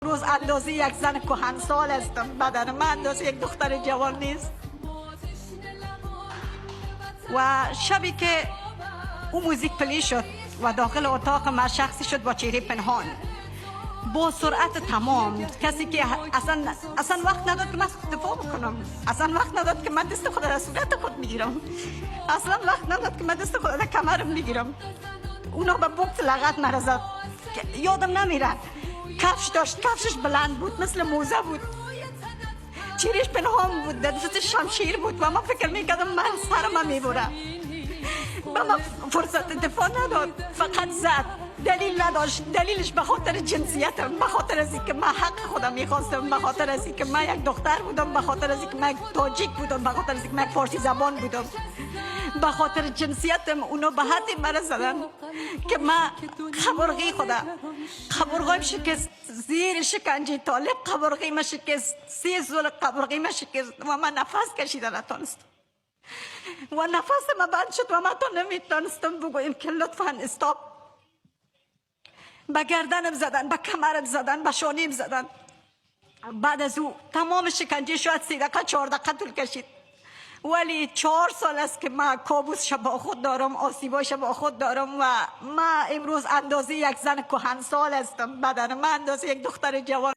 روز اندازه یک زن کهنسال هستم، بدن من اندازه یک دختر جوان نیست. و شبی که اون موزیک پلی شد و داخل اتاق من شخصی شد با چهره پنهان، با سرعت تمام، کسی که اصلا وقت نداد که من دفاع بکنم، اصلا وقت نداد که من دست خود را صورت خود میگیرم، اصلا وقت نداد که من دست خود را کمرم میگیرم. اونا به بوکس لغت مرا زد، یادم نمیره. کفش داشت، کفشش بلند بود مثل موزه بود، چهرهش پنهان بود، دستش شمشیر بود و من فکر میکردم من سرم میبره. به من فرصت دفاع نداد، فقط زد. دلیل نداشت، دلیلش به خاطر جنسیتم، به خاطر از اینکه من حق خودم میخواستم، به خاطر از اینکه من یک دختر بودم، به خاطر از اینکه من یک تاجیک بودم، به خاطر از اینکه من یک فارسی زبان بودم، به خاطر جنسیتم. اونا به حدی مرا زدن که من قبرغی خودم، قبرغیم شکست، زیر شکنجه طالب قبرغیم شکست، 3 زول قبرغیم شکست و من نفس کشیدن نتونستم و نفسم بند شد و من تا نمیتونستم بگویم که لطفاً استاپ. به گردنم زدن، به کمرم زدن، به شانیم زدن. بعد از او تمام شکنجه شاید 3 دقیقه 4 دقیقه طول کشید، ولی 4 سال است که من کابوسش با خود دارم، آسیباش با خود دارم و من امروز اندازه یک زن کهنسال هستم، بدن من اندازه یک دختر جوان.